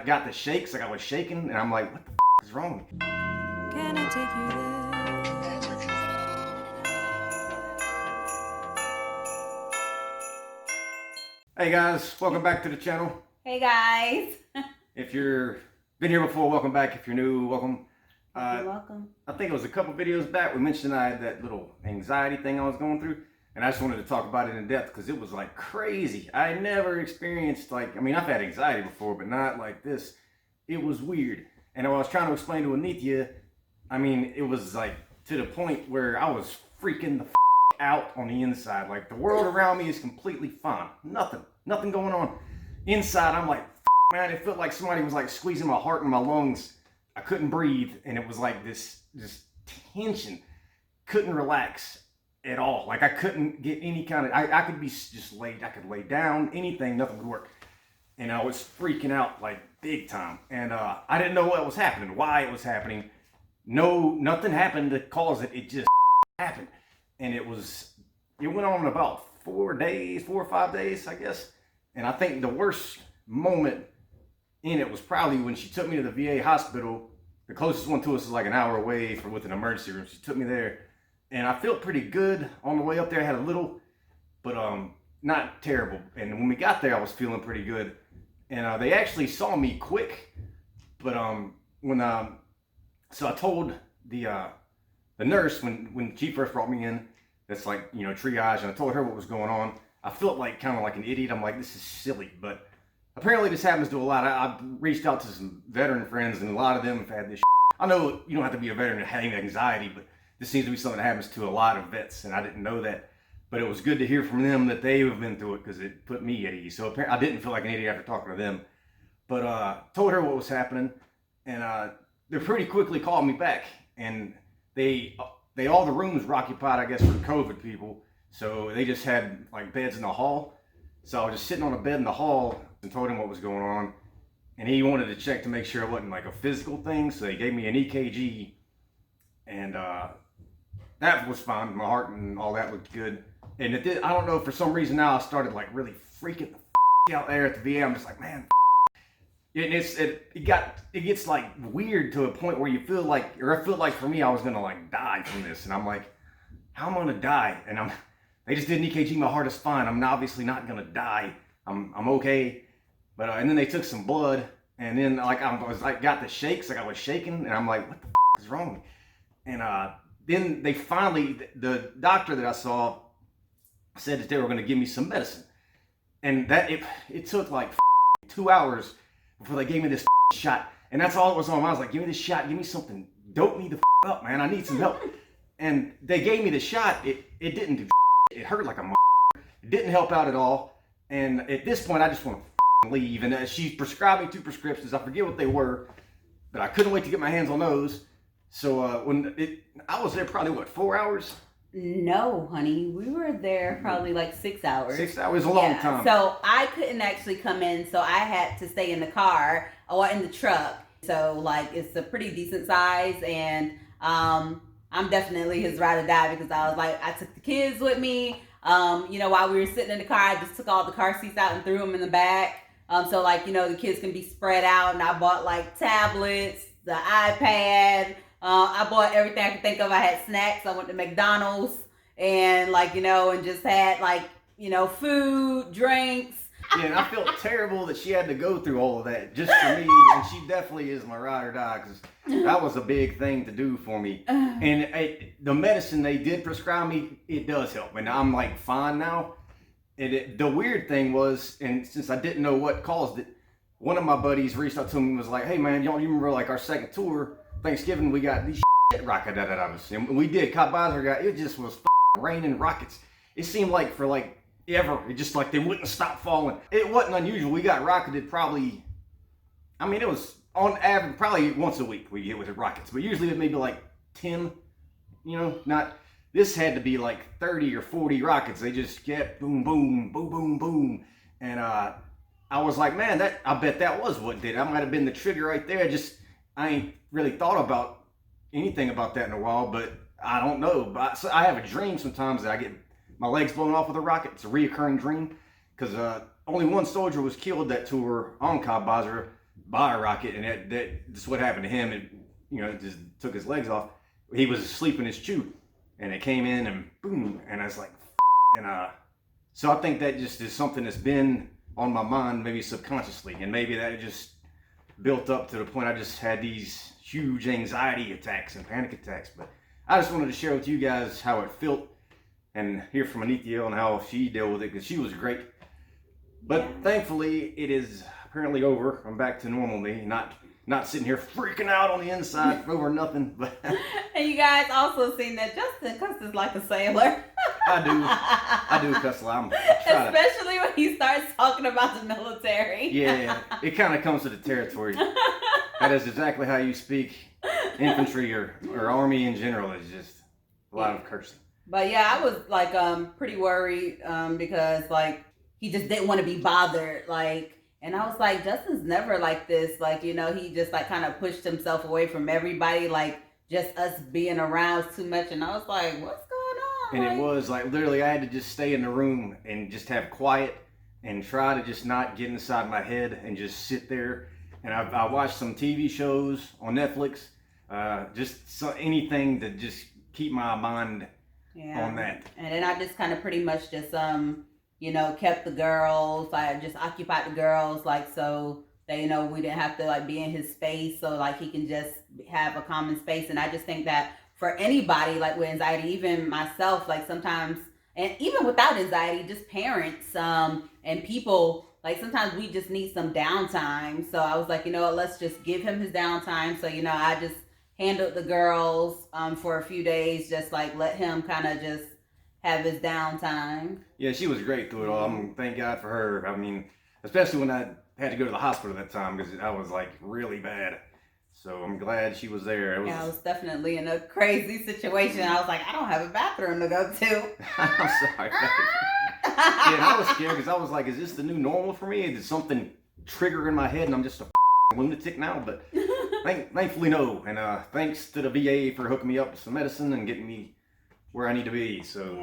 I got the shakes, like I was shaking, and I'm like, what the is wrong with me? Can I take you there? Hey guys, welcome back to the channel. Hey guys. If you're been here before, welcome back. If you're new, welcome. You're welcome. I think it was a couple videos back we mentioned I had that little anxiety thing I was going through, and I just wanted to talk about it in depth because it was like crazy. I never experienced I've had anxiety before, but not like this. It was weird. And I was trying to explain to Aneatha, it was like to the point where I was freaking the out on the inside. Like the world around me is completely fine. Nothing going on. Inside, I'm like, man, it felt like somebody was like squeezing my heart and my lungs. I couldn't breathe, and it was like this tension. Couldn't relax at all. Like I couldn't get any kind of, I could be just laid, I could lay down, anything, nothing would work. And I was freaking out like big time. And I didn't know what was happening, why it was happening. Nothing happened to cause it, it just happened. And it went on about 4 or 5 days, I guess. And I think the worst moment in it was probably when she took me to the VA hospital. The closest one to us is like an hour away with an emergency room. She took me there, and I felt pretty good on the way up there. I had a little, but not terrible. And when we got there, I was feeling pretty good. And they actually saw me quick, but so I told the nurse when she first brought me in, that's like, triage, and I told her what was going on. I felt like kind of like an idiot. I'm like, this is silly, but apparently this happens to a lot. I reached out to some veteran friends, and a lot of them have had this. I know you don't have to be a veteran to have anxiety, but this seems to be something that happens to a lot of vets, and I didn't know that. But it was good to hear from them that they have been through it, because it put me at ease. So I didn't feel like an idiot after talking to them. But told her what was happening, and they pretty quickly called me back, and all the rooms were occupied, I guess, for COVID people. So they just had like beds in the hall. So I was just sitting on a bed in the hall and told him what was going on. And he wanted to check to make sure it wasn't like a physical thing. So they gave me an EKG, and that was fine. My heart and all that looked good. And it did, I don't know, for some reason now I started like really freaking the out there at the VA. I'm just like, man, and it gets like weird to a point where you feel like, or I feel like for me, I was gonna like die from this. And I'm like, how am I gonna die? And they just did an EKG, my heart is fine. I'm obviously not gonna die. I'm okay. But and then they took some blood, and then I got the shakes, like I was shaking, and I'm like, what the is wrong with me? And then they finally, the doctor that I saw said that they were gonna give me some medicine. And that it took like 2 hours before they gave me this shot. And that's all it was on. I was like, give me this shot, give me something, dope me the up, man. I need some help. And they gave me the shot. It didn't do. It hurt like a. It didn't help out at all. And at this point, I just want to leave. And she prescribed me 2 prescriptions. I forget what they were, but I couldn't wait to get my hands on those. So I was there probably 4 hours. No, honey, we were there probably like 6 hours. 6 hours, a long time. So I couldn't actually come in, so I had to stay in the car or in the truck. So like it's a pretty decent size, and I'm definitely his ride or die, because I was like, I took the kids with me. While we were sitting in the car, I just took all the car seats out and threw them in the back. So like, the kids can be spread out, and I bought like tablets, the iPad. I bought everything I could think of. I had snacks. I went to McDonald's and and just had food, drinks. Yeah, and I felt terrible that she had to go through all of that just for me, and she definitely is my ride or die, because that was a big thing to do for me. And the medicine they did prescribe me, it does help, and I'm like fine now. And the weird thing was, and since I didn't know what caused it, one of my buddies reached out to me and was like, hey man, you remember like our second tour, Thanksgiving, we got these rockets, and we did Cop Bowser got, it just was raining rockets. It seemed like for like ever, it just like they wouldn't stop falling. It wasn't unusual. We got rocketed probably, it was on average probably once a week we get with the rockets, but usually it maybe like 10, not, this had to be like 30 or 40 rockets. They just kept boom, boom, boom, boom, boom. And I was like, man, I bet that was what did it. That might have been the trigger right there. I ain't really thought about anything about that in a while, but I don't know. But I have a dream sometimes that I get my legs blown off with a rocket. It's a reoccurring dream, because only one soldier was killed that tour on Cobb Basra, rocket, and that's what happened to him. It, you know, it just took his legs off. He was asleep in his chew, and it came in and boom, and I was like, and so I think that just is something that's been on my mind, maybe subconsciously, and maybe that just built up to the point I just had these huge anxiety attacks and panic attacks. But I just wanted to share with you guys how it felt and hear from Aneatha and how she dealt with it, because she was great. But thankfully, it is apparently over. I'm back to normal me, not sitting here freaking out on the inside over nothing. But And you guys also seen that Justin cusses like a sailor. I do cuss a lot. Especially when he starts talking about the military. Yeah, it kind of comes to the territory. That is exactly how you speak. Infantry or army in general is just a lot of cursing. But yeah, I was like pretty worried because like he just didn't want to be bothered, like, and I was like, Justin's never like this, like, you know, he just like kind of pushed himself away from everybody, like just us being around too much, and I was like, what's going on? And like, it was like literally I had to just stay in the room and just have quiet and try to just not get inside my head and just sit there. And I watched some TV shows on Netflix, anything to just keep my mind on that. And then I just kind of pretty much just you know, kept the girls, I just occupied the girls, like, so they, you know, we didn't have to like be in his space, so like he can just have a common space. And I just think that for anybody like with anxiety, even myself, like sometimes, and even without anxiety, just parents and people, like sometimes we just need some downtime. So I was like, you know what, let's just give him his downtime. So, you know, I just handled the girls for a few days, just like let him kind of just have his downtime. Yeah, she was great through it all. Thank God for her. I mean, especially when I had to go to the hospital that time because I was like really bad. So I'm glad she was there. I was definitely in a crazy situation. I was like, I don't have a bathroom to go to. I'm sorry. Yeah, and I was scared because I was like, is this the new normal for me? Did something trigger in my head and I'm just a lunatic now? But thankfully, no. And thanks to the VA for hooking me up with some medicine and getting me where I need to be. So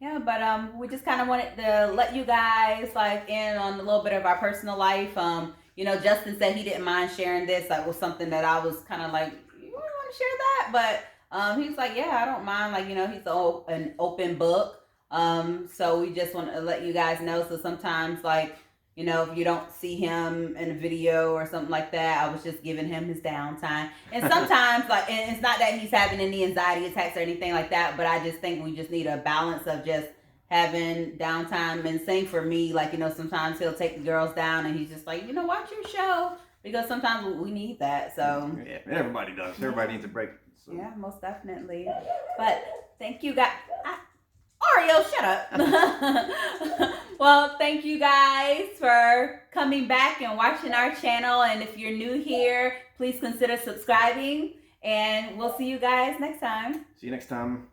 yeah, but we just kind of wanted to let you guys like in on a little bit of our personal life. You know, Justin said he didn't mind sharing this. That was something that I was kind of like, you want to share that? But he was like, yeah, I don't mind. Like, you know, he's an open book. So we just want to let you guys know. So sometimes, like, you know, if you don't see him in a video or something like that, I was just giving him his downtime. And sometimes, like, and it's not that he's having any anxiety attacks or anything like that, but I just think we just need a balance of just having downtime. And same for me, like, you know, sometimes he'll take the girls down and he's just like, you know, watch your show, because sometimes we need that. So yeah, everybody does. Everybody needs a break. So. Yeah, most definitely. But thank you guys. Ario, shut up. Well, thank you guys for coming back and watching our channel. And if you're new here, please consider subscribing. And we'll see you guys next time. See you next time.